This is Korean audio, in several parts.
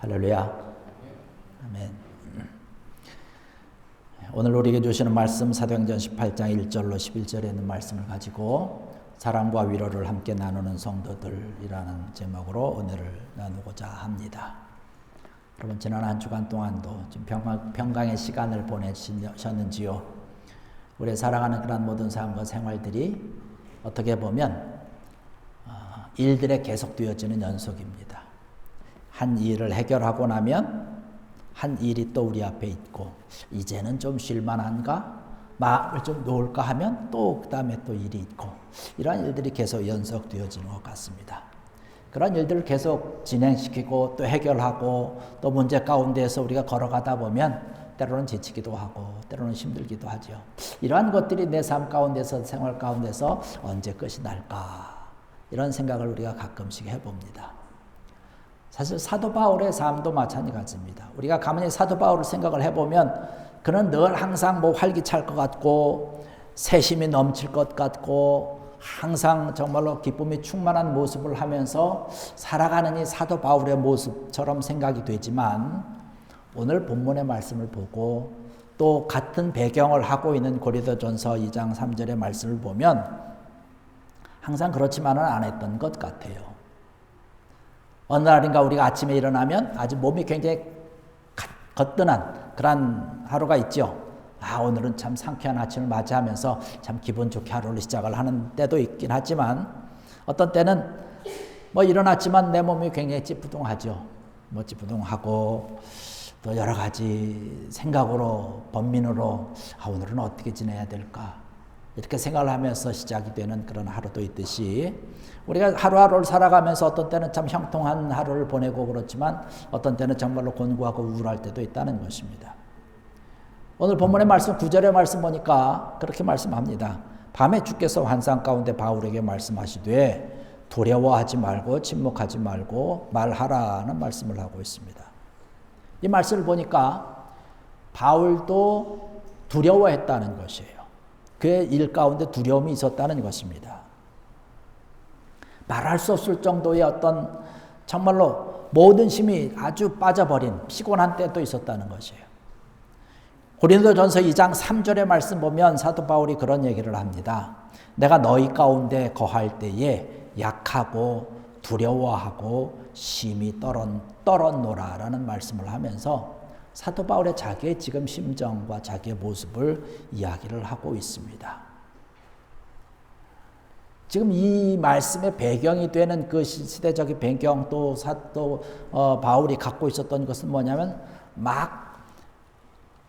할렐루야. 아멘. 오늘 우리에게 주시는 말씀 사도행전 18장 1절로 11절에 있는 말씀을 가지고 사랑과 위로를 함께 나누는 성도들이라는 제목으로 오늘을 나누고자 합니다. 여러분, 지난 한 주간 동안도 좀 평강의 시간을 보내셨는지요? 우리의 살아가는 그런 모든 삶과 생활들이 어떻게 보면 일들에 계속되어지는 연속입니다. 한 일을 해결하고 나면 한 일이 또 우리 앞에 있고, 이제는 좀 쉴만한가? 마음을 좀 놓을까 하면 또 그 다음에 또 일이 있고, 이러한 일들이 계속 연속되어지는 것 같습니다. 그런 일들을 계속 진행시키고 또 해결하고 또 문제 가운데에서 우리가 걸어가다 보면 때로는 지치기도 하고 때로는 힘들기도 하죠. 이러한 것들이 내 삶 가운데서, 생활 가운데서 언제 끝이 날까? 이런 생각을 우리가 가끔씩 해봅니다. 사실 사도 바울의 삶도 마찬가지입니다. 우리가 가만히 사도 바울을 생각을 해보면 그는 늘 항상 활기찰 것 같고 새심이 넘칠 것 같고 항상 정말로 기쁨이 충만한 모습을 하면서 살아가는 이 사도 바울의 모습처럼 생각이 되지만, 오늘 본문의 말씀을 보고 또 같은 배경을 하고 있는 고린도전서 2장 3절의 말씀을 보면 항상 그렇지만은 않았던 것 같아요. 어느 날인가 우리가 아침에 일어나면 아주 몸이 굉장히 거뜬한 그런 하루가 있죠. 오늘은 참 상쾌한 아침을 맞이하면서 참 기분 좋게 하루를 시작을 하는 때도 있긴 하지만, 어떤 때는 일어났지만 내 몸이 굉장히 찌뿌둥하죠. 찌뿌둥하고 또 여러 가지 생각으로, 번민으로 오늘은 어떻게 지내야 될까? 이렇게 생각을 하면서 시작이 되는 그런 하루도 있듯이, 우리가 하루하루를 살아가면서 어떤 때는 참 형통한 하루를 보내고 그렇지만 어떤 때는 정말로 곤고하고 우울할 때도 있다는 것입니다. 오늘 본문의 말씀 9절의 말씀 보니까 그렇게 말씀합니다. 밤에 주께서 환상 가운데 바울에게 말씀하시되 두려워하지 말고 침묵하지 말고 말하라는 말씀을 하고 있습니다. 이 말씀을 보니까 바울도 두려워했다는 것이에요. 그의 일 가운데 두려움이 있었다는 것입니다. 말할 수 없을 정도의 어떤 정말로 모든 힘이 아주 빠져버린 피곤한 때도 있었다는 것이에요. 고린도전서 2장 3절의 말씀 보면 사도 바울이 그런 얘기를 합니다. 내가 너희 가운데 거할 때에 약하고 두려워하고 심히 떨었노라 라는 말씀을 하면서 사도 바울의 자기의 지금 심정과 자기의 모습을 이야기를 하고 있습니다. 지금 이 말씀의 배경이 되는 그 시대적인 배경, 또 사도 바울이 갖고 있었던 것은 뭐냐면, 막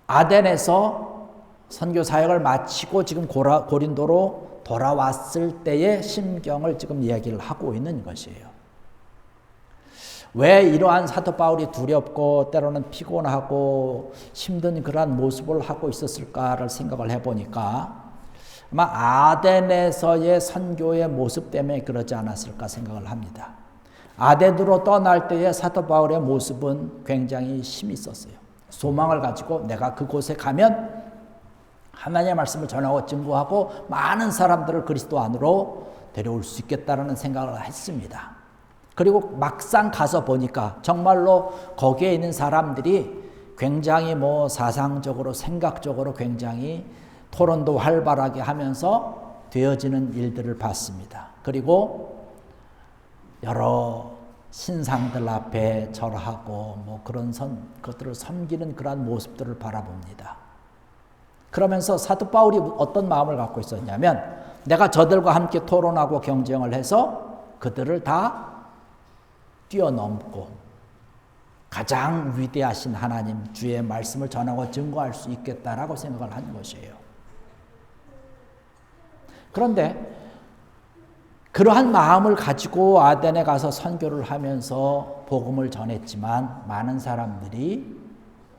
아덴에서 선교 사역을 마치고 지금 고린도로 돌아왔을 때의 심경을 지금 이야기를 하고 있는 것이에요. 왜 이러한 사도 바울이 두렵고 때로는 피곤하고 힘든 그러한 모습을 하고 있었을까를 생각을 해보니까 아마 아덴에서의 선교의 모습 때문에 그러지 않았을까 생각을 합니다. 아덴으로 떠날 때의 사도 바울의 모습은 굉장히 힘이 있었어요. 소망을 가지고 내가 그곳에 가면 하나님의 말씀을 전하고 증거하고 많은 사람들을 그리스도 안으로 데려올 수 있겠다라는 생각을 했습니다. 그리고 막상 가서 보니까 정말로 거기에 있는 사람들이 굉장히 사상적으로, 생각적으로 굉장히 토론도 활발하게 하면서 되어지는 일들을 봤습니다. 그리고 여러 신상들 앞에 절하고 그런 것들을 섬기는 그런 모습들을 바라봅니다. 그러면서 사도 바울이 어떤 마음을 갖고 있었냐면, 내가 저들과 함께 토론하고 경쟁을 해서 그들을 다 뛰어넘고 가장 위대하신 하나님 주의 말씀을 전하고 증거할 수 있겠다라고 생각을 한 것이에요. 그런데 그러한 마음을 가지고 아덴에 가서 선교를 하면서 복음을 전했지만 많은 사람들이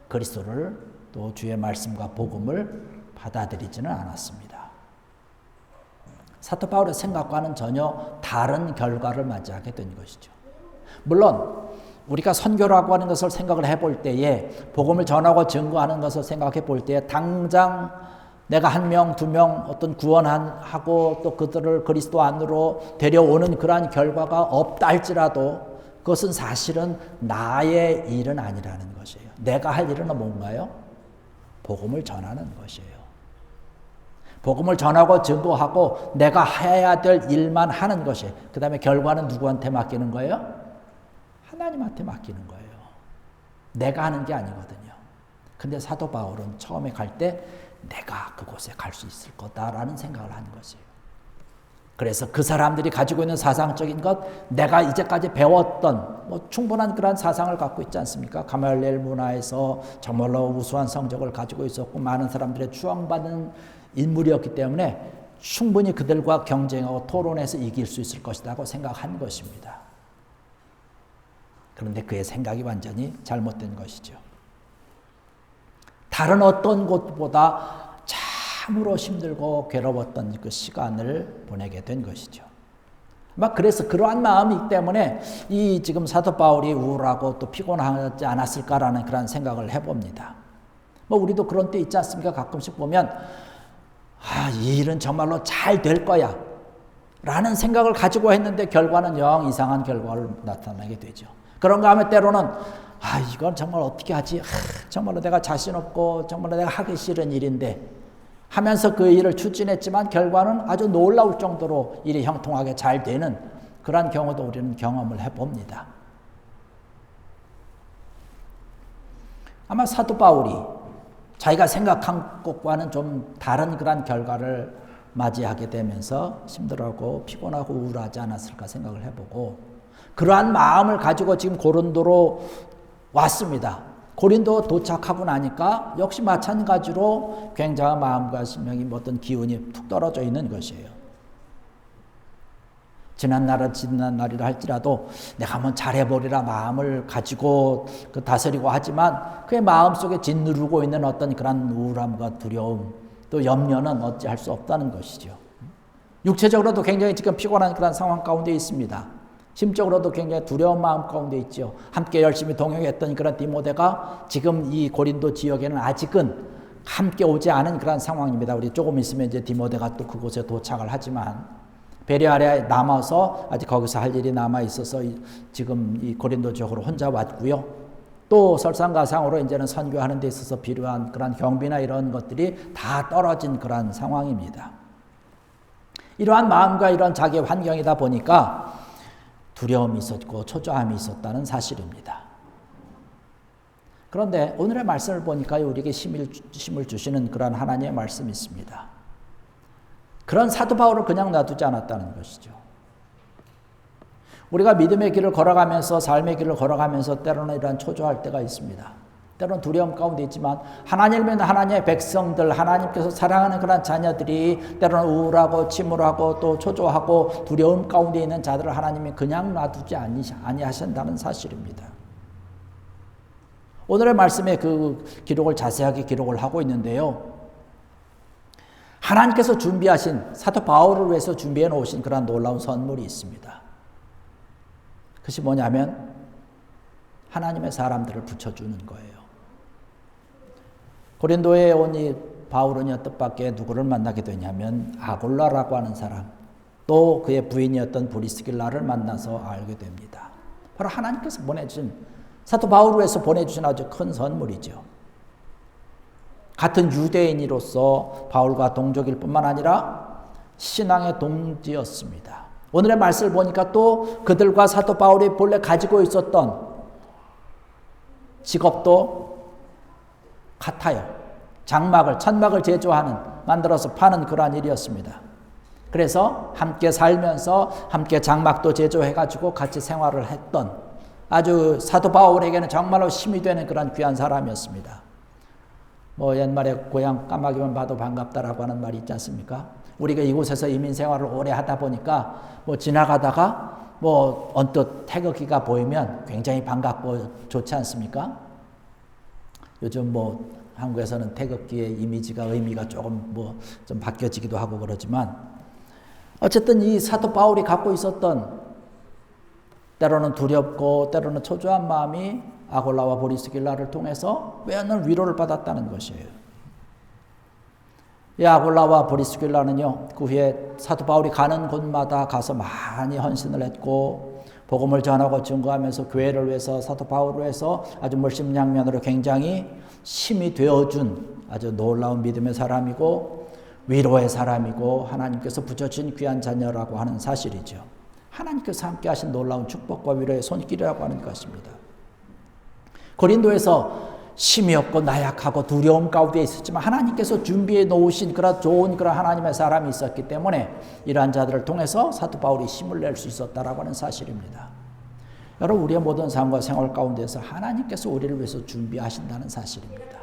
그리스도를, 또 주의 말씀과 복음을 받아들이지는 않았습니다. 사도 바울의 생각과는 전혀 다른 결과를 맞이하게 된 것이죠. 물론 우리가 선교라고 하는 것을 생각을 해볼 때에, 복음을 전하고 증거하는 것을 생각해 볼 때에 당장 내가 한 명, 두 명 어떤 구원하고 또 그들을 그리스도 안으로 데려오는 그러한 결과가 없다 할지라도 그것은 사실은 나의 일은 아니라는 것이에요. 내가 할 일은 뭔가요? 복음을 전하는 것이에요. 복음을 전하고 증거하고 내가 해야 될 일만 하는 것이에요. 그 다음에 결과는 누구한테 맡기는 거예요? 하나님한테 맡기는 거예요. 내가 하는 게 아니거든요. 근데 사도 바울은 처음에 갈 때 내가 그곳에 갈 수 있을 거다라는 생각을 한 것이에요. 그래서 그 사람들이 가지고 있는 사상적인 것, 내가 이제까지 배웠던 충분한 그런 사상을 갖고 있지 않습니까? 가말리엘 문화에서 정말로 우수한 성적을 가지고 있었고 많은 사람들의 추앙받는 인물이었기 때문에 충분히 그들과 경쟁하고 토론해서 이길 수 있을 것이라고 생각한 것입니다. 그런데 그의 생각이 완전히 잘못된 것이죠. 다른 어떤 곳보다 참으로 힘들고 괴로웠던 그 시간을 보내게 된 것이죠. 그래서 그러한 마음이기 때문에 이 지금 사도 바울이 우울하고 또 피곤하지 않았을까라는 그런 생각을 해봅니다. 우리도 그런 때 있지 않습니까? 가끔씩 보면 이 일은 정말로 잘 될 거야 라는 생각을 가지고 했는데 결과는 영 이상한 결과를 나타나게 되죠. 그런가 하면 때로는 이건 정말 어떻게 하지? 정말로 내가 자신 없고 정말로 내가 하기 싫은 일인데 하면서 그 일을 추진했지만 결과는 아주 놀라울 정도로 일이 형통하게 잘 되는 그런 경우도 우리는 경험을 해봅니다. 아마 사도 바울이 자기가 생각한 것과는 좀 다른 그런 결과를 맞이하게 되면서 힘들어하고 피곤하고 우울하지 않았을까 생각을 해보고 그러한 마음을 가지고 지금 고린도로 왔습니다. 고린도 도착하고 나니까 역시 마찬가지로 굉장한 마음가짐이 어떤 기운이 툭 떨어져 있는 것이에요. 지난 날이라 할지라도 내가 한번 잘해보리라 마음을 가지고 다스리고 하지만 그의 마음속에 짓누르고 있는 어떤 그런 우울함과 두려움 또 염려는 어찌할 수 없다는 것이죠. 육체적으로도 굉장히 지금 피곤한 그런 상황 가운데 있습니다. 심적으로도 굉장히 두려운 마음 가운데 있죠. 함께 열심히 동행했던 그런 디모데가 지금 이 고린도 지역에는 아직은 함께 오지 않은 그런 상황입니다. 우리 조금 있으면 이제 디모데가 또 그곳에 도착을 하지만 베레아에 남아서 아직 거기서 할 일이 남아 있어서 지금 이 고린도 지역으로 혼자 왔고요. 또 설상가상으로 이제는 선교하는 데 있어서 필요한 그런 경비나 이런 것들이 다 떨어진 그런 상황입니다. 이러한 마음과 이런 자기의 환경이다 보니까 두려움이 있었고 초조함이 있었다는 사실입니다. 그런데 오늘의 말씀을 보니까 우리에게 힘을 주시는 그런 하나님의 말씀이 있습니다. 그런 사도 바울을 그냥 놔두지 않았다는 것이죠. 우리가 믿음의 길을 걸어가면서 삶의 길을 걸어가면서 때로는 이러한 초조할 때가 있습니다. 때로는 두려움 가운데 있지만 하나님은 하나님의 백성들 하나님께서 사랑하는 그런 자녀들이 때로는 우울하고 침울하고 또 초조하고 두려움 가운데 있는 자들을 하나님이 그냥 놔두지 아니하신다는 사실입니다. 오늘의 말씀에 그 기록을 자세하게 기록을 하고 있는데요. 하나님께서 준비하신 사도 바울을 위해서 준비해 놓으신 그런 놀라운 선물이 있습니다. 그것이 뭐냐면 하나님의 사람들을 붙여주는 거예요. 고린도에 온 이 바울은요 뜻밖의 누구를 만나게 되냐면 아골라라고 하는 사람 또 그의 부인이었던 브리스길라를 만나서 알게 됩니다. 바로 하나님께서 보내주신 사도 바울을 위해서 보내주신 아주 큰 선물이죠. 같은 유대인으로서 바울과 동족일 뿐만 아니라 신앙의 동지였습니다. 오늘의 말씀을 보니까 또 그들과 사도 바울이 본래 가지고 있었던 직업도 같아요. 천막을 제조하는 만들어서 파는 그러한 일이었습니다. 그래서 함께 살면서 함께 장막도 제조해가지고 같이 생활을 했던 아주 사도 바울에게는 정말로 힘이 되는 그런 귀한 사람이었습니다. 옛말에 고향 까마귀만 봐도 반갑다라고 하는 말이 있지 않습니까? 우리가 이곳에서 이민 생활을 오래 하다 보니까 지나가다가 언뜻 태극기가 보이면 굉장히 반갑고 좋지 않습니까? 요즘 한국에서는 태극기의 이미지가 의미가 조금 좀 바뀌어지기도 하고 그러지만 어쨌든 이 사도 바울이 갖고 있었던 때로는 두렵고 때로는 초조한 마음이 아골라와 브리스길라를 통해서 매년 위로를 받았다는 것이에요. 이 아골라와 브리스길라는요, 그 후에 사도 바울이 가는 곳마다 가서 많이 헌신을 했고 복음을 전하고 증거하면서 교회를 위해서 사도 바울을 위해서 아주 물심양면으로 굉장히 힘이 되어준 아주 놀라운 믿음의 사람이고 위로의 사람이고 하나님께서 붙여주신 귀한 자녀라고 하는 사실이죠. 하나님께서 함께 하신 놀라운 축복과 위로의 손길이라고 하는 것입니다. 고린도에서 힘이 없고 나약하고 두려움 가운데 있었지만 하나님께서 준비해 놓으신 그런 좋은 그런 하나님의 사람이 있었기 때문에 이러한 자들을 통해서 사도 바울이 힘을 낼 수 있었다라고 하는 사실입니다. 여러분, 우리의 모든 삶과 생활 가운데서 하나님께서 우리를 위해서 준비하신다는 사실입니다.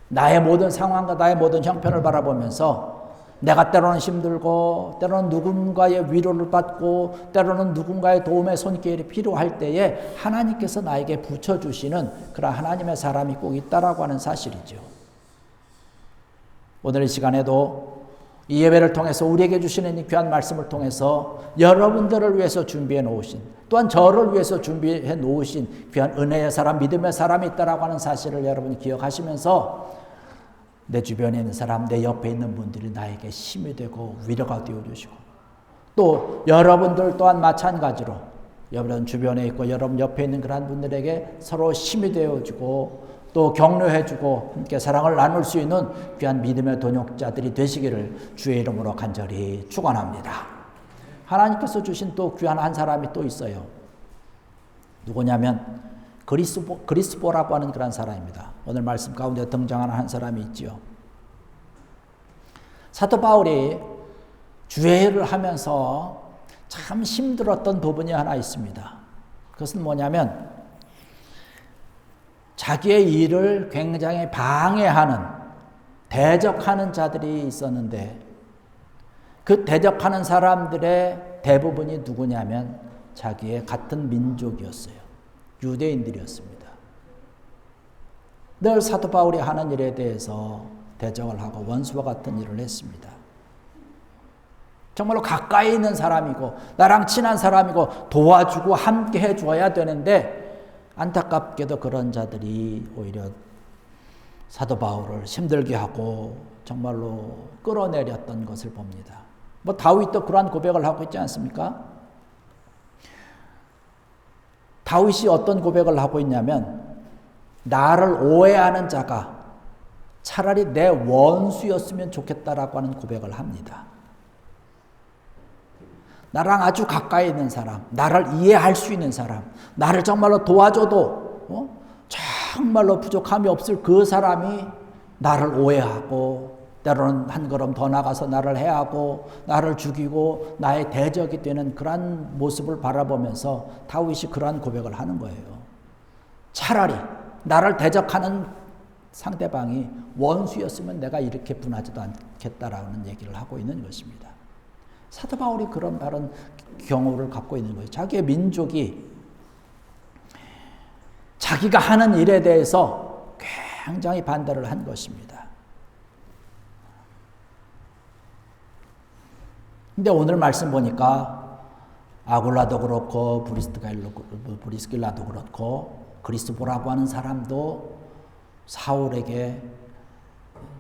나의 모든 상황과 나의 모든 형편을 바라보면서 내가 때로는 힘들고 때로는 누군가의 위로를 받고 때로는 누군가의 도움의 손길이 필요할 때에 하나님께서 나에게 붙여주시는 그런 하나님의 사람이 꼭 있다라고 하는 사실이죠. 오늘 이 시간에도 이 예배를 통해서 우리에게 주시는 이 귀한 말씀을 통해서 여러분들을 위해서 준비해 놓으신, 또한 저를 위해서 준비해 놓으신 귀한 은혜의 사람, 믿음의 사람이 있다라고 하는 사실을 여러분이 기억하시면서 내 주변에 있는 사람, 내 옆에 있는 분들이 나에게 힘이 되고 위로가 되어주시고, 또 여러분들 또한 마찬가지로 여러분 주변에 있고 여러분 옆에 있는 그런 분들에게 서로 힘이 되어주고 또 격려해주고 함께 사랑을 나눌 수 있는 귀한 믿음의 동역자들이 되시기를 주의 이름으로 간절히 축원합니다. 하나님께서 주신 또 귀한 한 사람이 또 있어요. 누구냐면 그리스보라고 하는 그런 사람입니다. 오늘 말씀 가운데 등장하는 한 사람이 있지요. 사도 바울이 주회를 하면서 참 힘들었던 부분이 하나 있습니다. 그것은 뭐냐면 자기의 일을 굉장히 방해하는, 대적하는 자들이 있었는데 그 대적하는 사람들의 대부분이 누구냐면 자기의 같은 민족이었어요. 유대인들이었습니다. 늘 사도 바울이 하는 일에 대해서 대적을 하고 원수와 같은 일을 했습니다. 정말로 가까이 있는 사람이고 나랑 친한 사람이고 도와주고 함께 해줘야 되는데 안타깝게도 그런 자들이 오히려 사도 바울을 힘들게 하고 정말로 끌어내렸던 것을 봅니다. 다윗도 그러한 고백을 하고 있지 않습니까? 다윗이 어떤 고백을 하고 있냐면 나를 오해하는 자가 차라리 내 원수였으면 좋겠다라고 하는 고백을 합니다. 나랑 아주 가까이 있는 사람, 나를 이해할 수 있는 사람, 나를 정말로 도와줘도 정말로 부족함이 없을 그 사람이 나를 오해하고 때로는 한 걸음 더 나가서 나를 해하고 나를 죽이고 나의 대적이 되는 그러한 모습을 바라보면서 다윗이 그러한 고백을 하는 거예요. 차라리 나를 대적하는 상대방이 원수였으면 내가 이렇게 분하지도 않겠다라는 얘기를 하고 있는 것입니다. 사도 바울이 그런 다른 경우를 갖고 있는 거예요. 자기의 민족이 자기가 하는 일에 대해서 굉장히 반대를 한 것입니다. 근데 오늘 말씀 보니까 아굴라도 그렇고 브리스길라도 그렇고 그리스보라고 하는 사람도 사울에게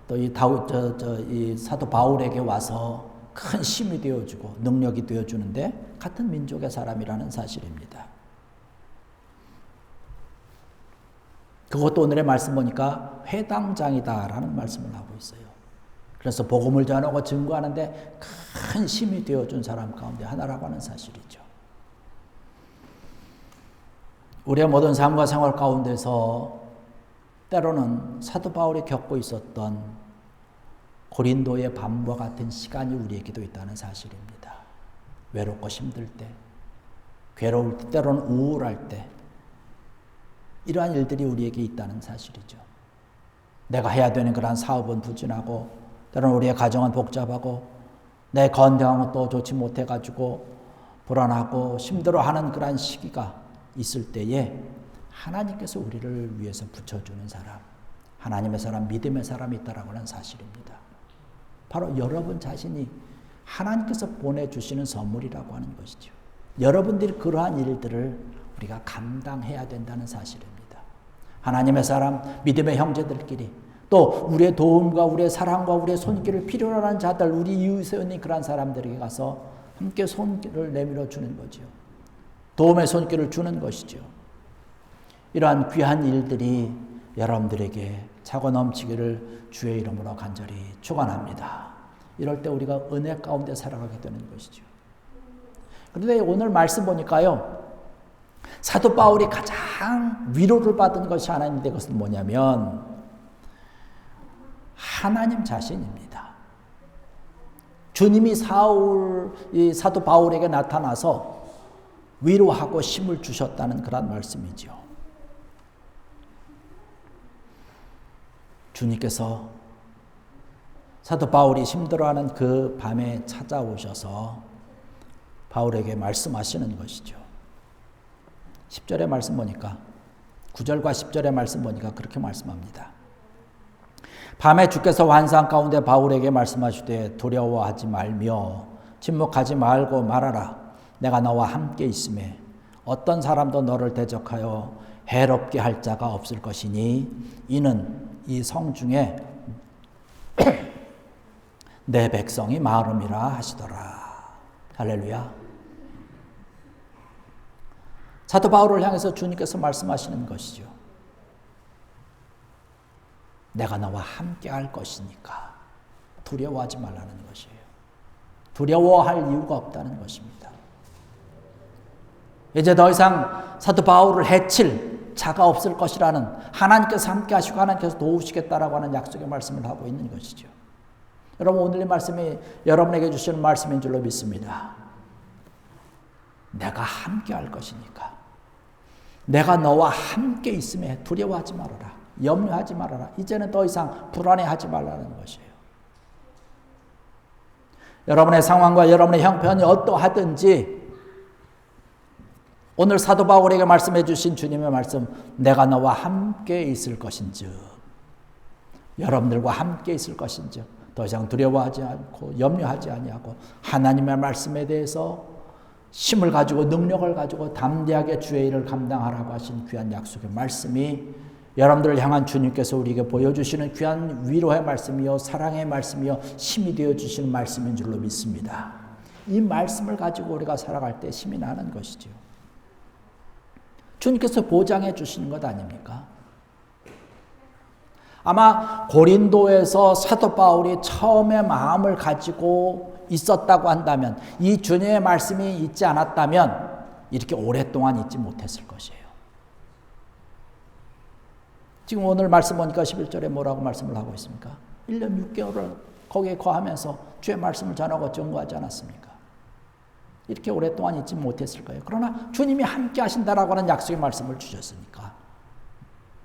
또 이 사도 바울에게 와서 큰 힘이 되어주고 능력이 되어주는데 같은 민족의 사람이라는 사실입니다. 그것도 오늘의 말씀 보니까 회당장이다라는 말씀을 하고 있어요. 그래서 복음을 전하고 증거하는데 큰 힘이 되어준 사람 가운데 하나라고 하는 사실이죠. 우리의 모든 삶과 생활 가운데서 때로는 사도 바울이 겪고 있었던 고린도의 밤과 같은 시간이 우리에게도 있다는 사실입니다. 외롭고 힘들 때, 괴로울 때, 때로는 우울할 때 이러한 일들이 우리에게 있다는 사실이죠. 내가 해야 되는 그런 사업은 부진하고 때로는 우리의 가정은 복잡하고 내 건강은 또 좋지 못해가지고 불안하고 힘들어하는 그런 시기가 있을 때에 하나님께서 우리를 위해서 붙여주는 사람, 하나님의 사람, 믿음의 사람이 있다라고 하는 사실입니다. 바로 여러분 자신이 하나님께서 보내주시는 선물이라고 하는 것이죠. 여러분들이 그러한 일들을 우리가 감당해야 된다는 사실입니다. 하나님의 사람, 믿음의 형제들끼리 또 우리의 도움과 우리의 사랑과 우리의 손길을 필요로 하는 자들, 우리 이웃에 있는 그런 사람들에게 가서 함께 손길을 내밀어 주는 거죠. 도움의 손길을 주는 것이죠. 이러한 귀한 일들이 여러분들에게 차고 넘치기를 주의 이름으로 간절히 축원합니다. 이럴 때 우리가 은혜 가운데 살아가게 되는 것이죠. 그런데 오늘 말씀 보니까요, 사도 바울이 가장 위로를 받은 것이 하나 있는데 그것은 뭐냐면 하나님 자신입니다. 주님이 사도 바울에게 나타나서 위로하고 힘을 주셨다는 그런 말씀이죠. 주님께서 사도 바울이 힘들어하는 그 밤에 찾아오셔서 바울에게 말씀하시는 것이죠. 10절의 말씀 보니까 9절과 10절의 말씀 보니까 그렇게 말씀합니다. 밤에 주께서 환상 가운데 바울에게 말씀하시되 두려워하지 말며 침묵하지 말고 말하라. 내가 너와 함께 있음에 어떤 사람도 너를 대적하여 해롭게 할 자가 없을 것이니 이는 이 성 중에 내 백성이 마름이라 하시더라. 할렐루야. 사도 바울을 향해서 주님께서 말씀하시는 것이죠. 내가 너와 함께 할 것이니까 두려워하지 말라는 것이에요. 두려워할 이유가 없다는 것입니다. 이제 더 이상 사도 바울을 해칠 자가 없을 것이라는, 하나님께서 함께 하시고 하나님께서 도우시겠다라고 하는 약속의 말씀을 하고 있는 것이죠. 여러분, 오늘 이 말씀이 여러분에게 주시는 말씀인 줄로 믿습니다. 내가 함께 할 것이니까, 내가 너와 함께 있음에 두려워하지 말아라, 염려하지 말아라, 이제는 더 이상 불안해하지 말라는 것이에요. 여러분의 상황과 여러분의 형편이 어떠하든지 오늘 사도 바울에게 말씀해 주신 주님의 말씀, 내가 너와 함께 있을 것인즉, 여러분들과 함께 있을 것인즉 더 이상 두려워하지 않고 염려하지 아니하고 하나님의 말씀에 대해서 힘을 가지고 능력을 가지고 담대하게 주의 일을 감당하라고 하신 귀한 약속의 말씀이 여러분들을 향한 주님께서 우리에게 보여주시는 귀한 위로의 말씀이요, 사랑의 말씀이요, 힘이 되어주시는 말씀인 줄로 믿습니다. 이 말씀을 가지고 우리가 살아갈 때 힘이 나는 것이죠. 주님께서 보장해 주시는 것 아닙니까? 아마 고린도에서 사도 바울이 처음에 마음을 가지고 있었다고 한다면, 이 주님의 말씀이 있지 않았다면 이렇게 오랫동안 있지 못했을 것이에요. 지금 오늘 말씀 보니까 11절에 뭐라고 말씀을 하고 있습니까? 1년 6개월을 거기에 거하면서 주의 말씀을 전하고 증거하지 않았습니까? 이렇게 오랫동안 있지 못했을 거예요. 그러나 주님이 함께 하신다라고 하는 약속의 말씀을 주셨으니까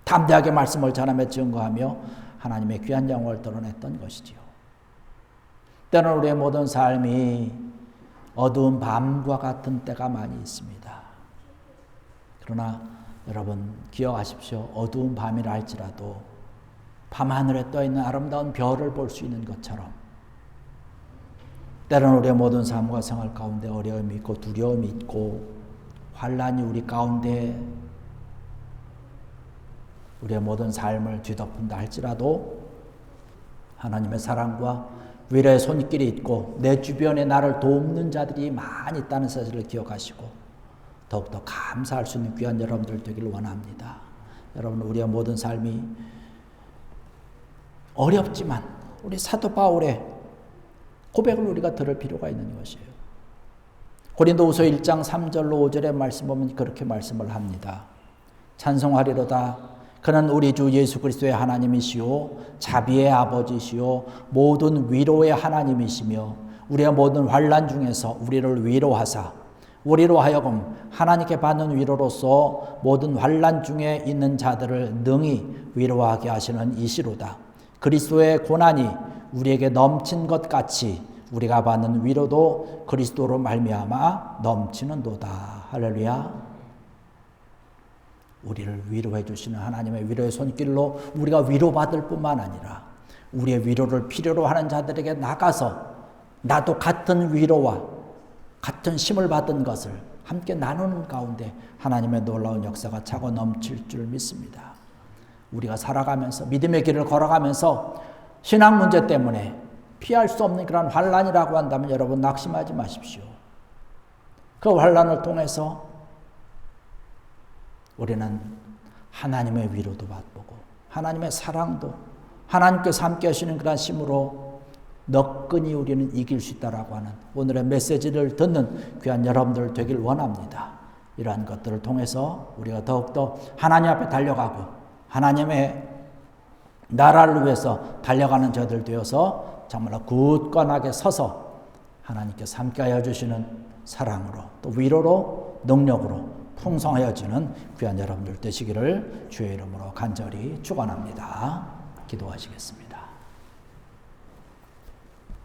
담대하게 말씀을 전하며 증거하며 하나님의 귀한 영광을 드러냈던 것이지요. 때로는 우리의 모든 삶이 어두운 밤과 같은 때가 많이 있습니다. 그러나 여러분 기억하십시오. 어두운 밤이라 할지라도 밤하늘에 떠있는 아름다운 별을 볼 수 있는 것처럼 때로는 우리의 모든 삶과 생활 가운데 어려움이 있고 두려움이 있고 환난이 우리 가운데 우리의 모든 삶을 뒤덮은다 할지라도 하나님의 사랑과 위로의 손길이 있고 내 주변에 나를 돕는 자들이 많이 있다는 사실을 기억하시고 더욱더 감사할 수 있는 귀한 여러분들 되기를 원합니다. 여러분, 우리의 모든 삶이 어렵지만 우리 사도 바울의 고백을 우리가 들을 필요가 있는 것이에요. 고린도후서 1장 3절로 5절의 말씀 보면 그렇게 말씀을 합니다. 찬송하리로다. 그는 우리 주 예수 그리스도의 하나님이시요 자비의 아버지시요 모든 위로의 하나님이시며 우리의 모든 환난 중에서 우리를 위로하사 우리로 하여금 하나님께 받는 위로로서 모든 환난 중에 있는 자들을 능히 위로하게 하시는 이시로다. 그리스도의 고난이 우리에게 넘친 것 같이 우리가 받는 위로도 그리스도로 말미암아 넘치는도다. 할렐루야. 우리를 위로해 주시는 하나님의 위로의 손길로 우리가 위로받을 뿐만 아니라 우리의 위로를 필요로 하는 자들에게 나가서 나도 같은 위로와 같은 힘을 받은 것을 함께 나누는 가운데 하나님의 놀라운 역사가 차고 넘칠 줄 믿습니다. 우리가 살아가면서 믿음의 길을 걸어가면서 신앙 문제 때문에 피할 수 없는 그런 환난이라고 한다면 여러분 낙심하지 마십시오. 그 환난을 통해서 우리는 하나님의 위로도 맛보고 하나님의 사랑도 하나님께서 함께 하시는 그런 힘으로 너끈히 우리는 이길 수 있다라고 하는 오늘의 메시지를 듣는 귀한 여러분들 되길 원합니다. 이러한 것들을 통해서 우리가 더욱더 하나님 앞에 달려가고 하나님의 나라를 위해서 달려가는 저들 되어서 정말로 굳건하게 서서 하나님께서 함께하여 주시는 사랑으로 또 위로로 능력으로 풍성하여 주는 귀한 여러분들 되시기를 주의 이름으로 간절히 축원합니다. 기도하시겠습니다.